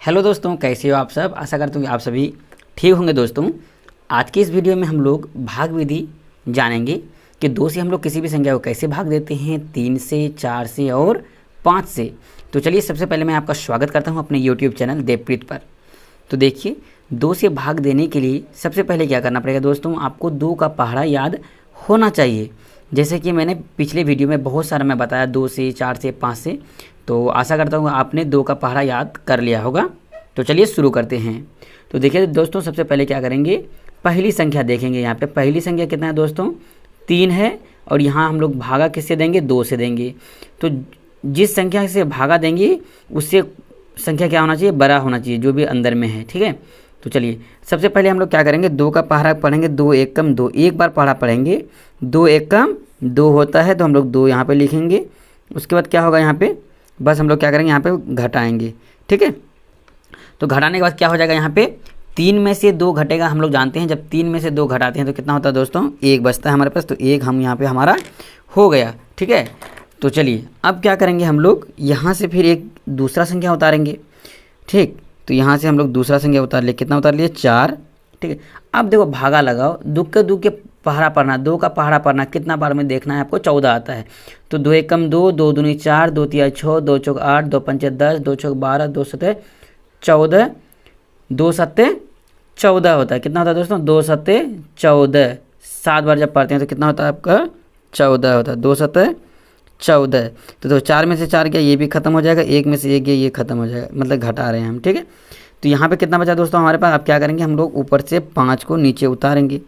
Hello दोस्तों, कैसे हो आप सब। आशा करता हूँ कि आप सभी ठीक होंगे। दोस्तों, आज की इस वीडियो में हम लोग भाग विधि जानेंगे कि 2 से हम लोग किसी भी संख्या को कैसे भाग देते हैं, 3 से, 4 से और 5 से। तो चलिए, सबसे पहले मैं आपका स्वागत करता हूँ अपने यूट्यूब चैनल देवप्रीत पर। तो देखिए, 2 से भाग देने के लिए सबसे पहले क्या करना पड़ेगा दोस्तों, आपको 2 का पहाड़ा याद होना चाहिए। जैसे कि मैंने पिछले वीडियो में बहुत सारा मैं बताया 2 से, 4 से, 5 से। तो आशा करता हूँ आपने 2 का पहाड़ा याद कर लिया होगा। तो चलिए शुरू करते हैं। तो देखिए दोस्तों, सबसे पहले क्या करेंगे, पहली संख्या देखेंगे। यहाँ पे पहली संख्या कितना है दोस्तों, 3 है। और यहाँ हम लोग भागा किससे देंगे, 2 से देंगे। तो जिस संख्या से भागा देंगे उससे संख्या क्या होना चाहिए, बड़ा होना चाहिए, जो भी अंदर में है। ठीक है। तो चलिए, सबसे पहले हम लोग क्या करेंगे, 2 का पहाड़ा पढ़ेंगे। 2 एक कम 2, एक बार पहाड़ा पढ़ेंगे। 2 एक कम 2 होता है, तो हम लोग 2 यहाँ पे लिखेंगे। उसके बाद क्या होगा, यहाँ पे बस हम लोग क्या करेंगे, यहाँ पे घटाएंगे। ठीक है। तो घटाने के बाद क्या हो जाएगा, यहाँ पे 3 में से 2 घटेगा। हम लोग जानते हैं जब 3 में से 2 घटाते हैं तो कितना होता है दोस्तों, 1 बचता है हमारे पास। तो 1 हम यहाँ पे हमारा हो गया। ठीक है। तो चलिए, अब क्या करेंगे, हम लोग यहाँ से फिर एक दूसरा संख्या उतारेंगे। ठीक। तो यहाँ से हम लोग दूसरा संख्या उतार लिए। कितना उतार लिए, 4। ठीक है। अब देखो, भागा लगाओ, दुख के पहाड़ा पढ़ना, 2 का पहाड़ा पढ़ना। कितना बार में देखना है आपको, 14 आता है। तो 2 एक कम 2, 2 दूनी 4, 2 तिया 6, 2 चौक 8, 2 पंचे 10, 2 चौक 12, 2 सत्ते 14, 2 सत्ते 14 होता है। कितना होता है दोस्तों, 2 सत्ते 14। 7 बार जब पढ़ते हैं तो कितना होता है आपका, 14 होता है। 2 सत्ते 14। तो 4 में से 4 गया, ये भी खत्म हो जाएगा। 1 में से 1 गया, ये खत्म हो जाएगा, मतलब घटा रहे हैं हम। ठीक है। तो यहाँ पे कितना बचा दोस्तों हमारे पास। अब क्या करेंगे, हम लोग ऊपर से 5 को नीचे उतारेंगे।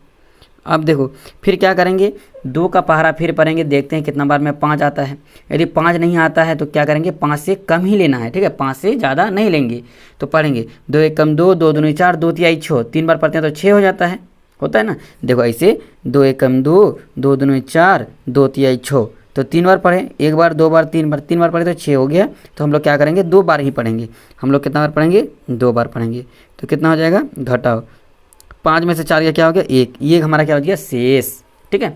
अब देखो, फिर क्या करेंगे, 2 का पहाड़ा फिर पढ़ेंगे। देखते हैं कितना बार में 5 आता है। यदि 5 नहीं आता है तो क्या करेंगे, 5 से कम ही लेना है। ठीक है। 5 से ज़्यादा नहीं लेंगे। तो पढ़ेंगे 2 एक कम 2, 2 दूनी 4, 2 तिहाई 6। 3 बार पढ़ते हैं तो 6 हो जाता है, होता है ना। देखो ऐसे 2 एक कम 2, 2 दूनी 4, 2 तिहाई 6। तो 3 बार पढ़े, 1 बार 2 बार 3 बार, 3 बार पढ़े तो 6 हो गया। तो हम लोग क्या करेंगे, 2 बार ही पढ़ेंगे। हम लोग कितना बार पढ़ेंगे, 2 बार पढ़ेंगे। तो कितना हो जाएगा, घटाओ 5 में से 4 का क्या हो गया, 1। ये हमारा क्या हो गया, शेष। ठीक है।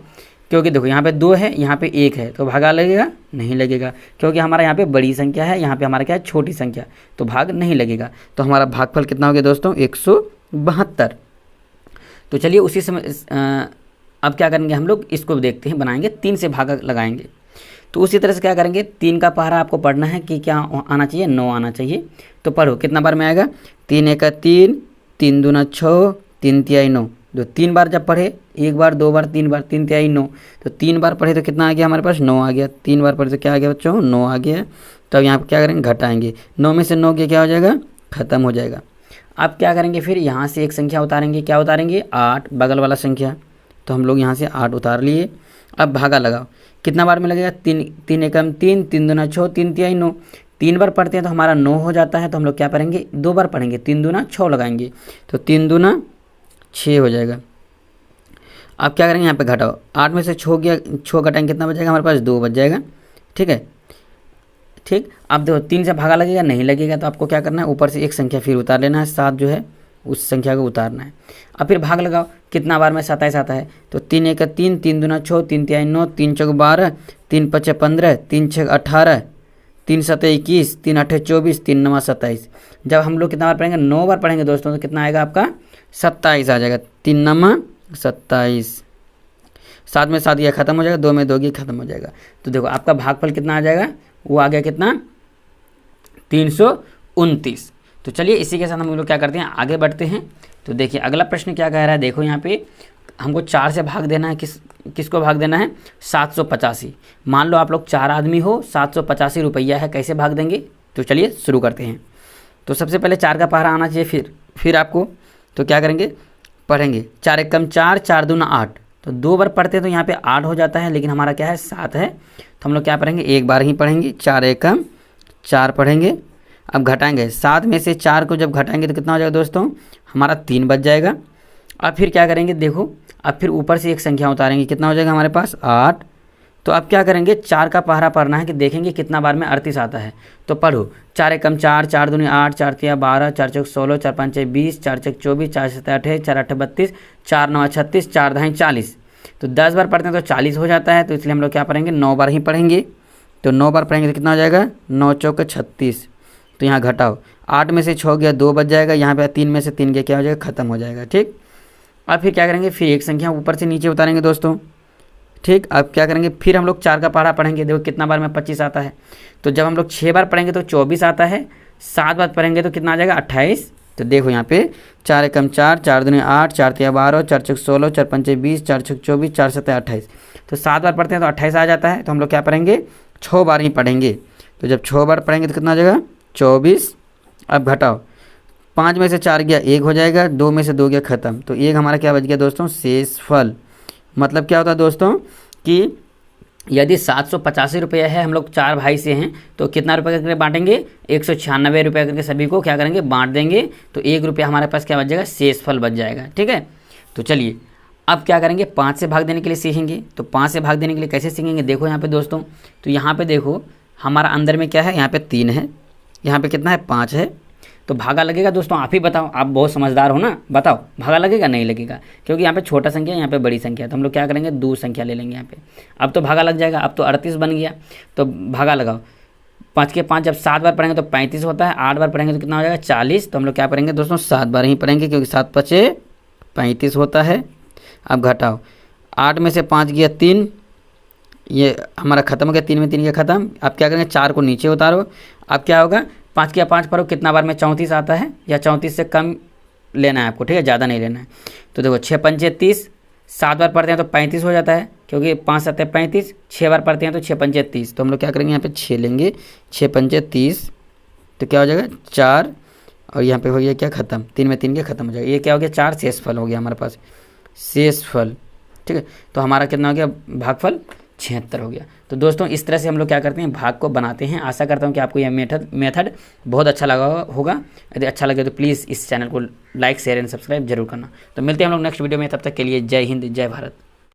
क्योंकि देखो, यहाँ पे 2 है, यहाँ पे 1 है, तो भागा लगेगा, नहीं लगेगा। क्योंकि हमारा यहाँ पे बड़ी संख्या है, यहाँ पे हमारा क्या है, छोटी संख्या, तो भाग नहीं लगेगा। तो हमारा भागफल कितना हो गया दोस्तों, 172। तो चलिए, उसी समय अब क्या करेंगे, हम लोग इसको देखते हैं, बनाएंगे 3 से भागा लगाएंगे। तो उसी तरह से क्या करेंगे, 3 का पहाड़ा आपको पढ़ना है कि क्या आना चाहिए, 9 आना चाहिए। तो पढ़ो, कितना बार में आएगा, 3 एक 3, 3 दूना 6, 3 तिहाई 9। जो 3 बार जब पढ़े, 1 बार 2 बार 3 बार, 3 तिहाई 9। तो 3 बार पढ़े तो कितना आ गया हमारे पास, 9 आ गया। 3 बार पढ़े तो क्या आ गया बच्चों, 9 आ गया। तो अब यहाँ पर क्या करेंगे, घटाएंगे। 9 में से 9 गया, क्या हो जाएगा, खत्म हो जाएगा। अब क्या करेंगे, फिर यहाँ से एक संख्या उतारेंगे। क्या उतारेंगे, 8, बगल वाला संख्या। तो हम लोग यहाँ से 8 उतार लिए। अब भागा लगाओ, कितना बार में लगेगा, 3 एकम 3, 3 दूना 6, 3 तिहाई 9। 3 बार पढ़ते हैं तो हमारा 9 हो जाता है। तो हम लोग क्या करेंगे, 2 बार पढ़ेंगे, 3 दूना 6 लगाएंगे। तो 3 दूना 6 हो जाएगा। अब क्या करेंगे, यहाँ पे घटाओ, 8 में से 6 गया, 6 घटाएंगे, कितना बचेगा हमारे पास, 2 बच जाएगा। ठीक है। ठीक। अब देखो, 3 से भागा लगेगा, नहीं लगेगा। तो आपको क्या करना है, ऊपर से एक संख्या फिर उतार लेना है, 7 जो है उस संख्या को उतारना है। अब फिर भाग लगाओ, कितना बार में 27 आता है। तो 3 एक 3, 3 दूना 6, 3 तिहाई 9, 3 चौक 12, 3 पचे 15, 3 छः 18, 3 सत्ते 21, 3 आठे 24, 3 नवा 27। जब हम लोग कितना बार पढ़ेंगे, 9 बार पढ़ेंगे दोस्तों, तो कितना आएगा आपका, 27 आ जाएगा। 3 नमा 27। 7 में 7 गया, खत्म हो जाएगा। 2 में 2 गया, खत्म हो जाएगा। तो देखो, आपका भागफल कितना आ जाएगा, वो आ गया कितना, 329। तो चलिए, इसी के साथ हम लोग क्या करते हैं, आगे बढ़ते हैं। तो देखिए, अगला प्रश्न क्या कह रहा है, देखो यहाँ पे हमको 4 से भाग देना है। किसको भाग देना है, 785। मान लो आप लोग 4 आदमी हो, 785 रुपया है, कैसे भाग देंगे। तो चलिए शुरू करते हैं। तो सबसे पहले 4 का पहाड़ा आना चाहिए फिर आपको। तो क्या करेंगे, पढ़ेंगे 4 एक कम 4, 4 दूना 8। तो 2 बार पढ़ते हैं तो यहाँ पे 8 हो जाता है, लेकिन हमारा क्या है, 7 है। तो हम लोग क्या पढ़ेंगे, 1 बार ही पढ़ेंगे। 4 एक कम 4 पढ़ेंगे। अब घटाएंगे, 7 में से 4 को जब घटाएंगे तो कितना हो जाएगा दोस्तों, हमारा 3 बच जाएगा। अब फिर क्या करेंगे, देखो, अब फिर ऊपर से एक संख्या उतारेंगे। कितना हो जाएगा हमारे पास, 8। तो अब क्या करेंगे, 4 का पहाड़ा पढ़ना है कि देखेंगे कितना बार में 38 आता है। तो पढ़ो, 4 एक कम 4, 4 दूनी 8, 4 तिया 12, 4 चौक 16, 4 पंचे 20, 4 चौक 24, 4 सत्ते 28, 4 8 32, 4 9 36, 4 दाएँ 40। तो 10 बार पढ़ते हैं तो 40 हो जाता है। तो इसलिए हम लोग क्या पढ़ेंगे, 9 बार ही पढ़ेंगे। तो 9 बार पढ़ेंगे तो कितना हो जाएगा, 9 चौक 36। तो यहाँ घटाओ, 8 में से 6 गया 2 बच जाएगा, यहाँ पे 3 में से 3 गया क्या हो जाएगा, खत्म हो जाएगा। ठीक, अब फिर क्या करेंगे, फिर एक संख्या ऊपर से नीचे उतारेंगे दोस्तों। ठीक, अब क्या करेंगे, फिर हम लोग 4 का पहाड़ा पढ़ेंगे। देखो कितना बार में 25 आता है, तो जब हम लोग 6 बार पढ़ेंगे तो 24 आता है, 7 बार पढ़ेंगे तो कितना आ जाएगा, 28। तो देखो यहाँ पे 4 एकम 4, 4 दूनी 8, 4 तिया 12, 4 चौक 16, 4 पंचे 20, 4 छक 24, 4 सत्ते 28। तो 7 बार पढ़ते हैं तो 28 आ जाता है। तो हम लोग क्या पढ़ेंगे, 6 बार ही पढ़ेंगे। तो जब 6 बार पढ़ेंगे तो कितना आ जाएगा, 24। अब घटाओ, 5 में से 4 गया 1 हो जाएगा, 2 में से 2 गया खत्म। तो 1 हमारा क्या बच गया दोस्तों, शेषफल। मतलब क्या होता है दोस्तों कि यदि 785 रुपये है, हम लोग 4 भाई से हैं, तो कितना रुपये करके बांटेंगे, 196 रुपये करके सभी को क्या करेंगे, बांट देंगे। तो 1 रुपया हमारे पास क्या बच जाएगा, शेषफल बच जाएगा। ठीक है, तो चलिए अब क्या करेंगे, 5 से भाग देने के लिए सीखेंगे। तो 5 से भाग देने के लिए कैसे सीखेंगे, देखो यहाँ पे दोस्तों, तो यहाँ पे देखो हमारा अंदर में क्या है, यहाँ पे 3 है, यहाँ पे कितना है, 5 है। तो भागा लगेगा दोस्तों, आप ही बताओ, आप बहुत समझदार हो ना, बताओ भागा लगेगा, नहीं लगेगा, क्योंकि यहाँ पे छोटा संख्या है, यहाँ पे बड़ी संख्या है। तो हम लोग क्या करेंगे, 2 संख्या ले लेंगे यहाँ पे। अब तो भागा लग जाएगा, अब तो 38 बन गया। तो भागा लगाओ, 5 के 5 जब 7 बार पढ़ेंगे तो 35 होता है, 8 बार पढ़ेंगे तो कितना हो जाएगा, 40। तो हम लोग क्या करेंगे दोस्तों, 7 बार ही पढ़ेंगे, क्योंकि 7 पचे 35 होता है। अब घटाओ, 8 में से 5 गया 3, ये हमारा खत्म हो गया, 3 में 3 गया खत्म। अब क्या करेंगे, 4 को नीचे उतारो। अब क्या होगा, 5 के 5 पढ़ो, कितना बार में 34 आता है, या 34 से कम लेना है आपको। ठीक है, ज़्यादा नहीं लेना है। तो देखो 6 पंचे 30, 7 बार पढ़ते हैं तो 35 हो जाता है, क्योंकि 5 7 35, 6 बार पढ़ते हैं तो 6 पंचे 30। तो हम लोग क्या करेंगे, यहाँ पे 6 लेंगे, 6 पंचे 30, तो क्या हो जाएगा 4, और यहाँ पे हो गया क्या, खत्म, 3 में 3 के खत्म हो जाएगा। ये क्या हो गया, 4 शेषफल हो गया हमारे पास, शेषफल। ठीक है, तो हमारा कितना हो गया, भागफल 76 हो गया। तो दोस्तों इस तरह से हम लोग क्या करते हैं, भाग को बनाते हैं। आशा करता हूँ कि आपको यह मेथड बहुत अच्छा लगा होगा। यदि अच्छा लगे तो प्लीज़ इस चैनल को लाइक शेयर एंड सब्सक्राइब जरूर करना। तो मिलते हैं हम लोग नेक्स्ट वीडियो में, तब तक के लिए जय हिंद, जय भारत।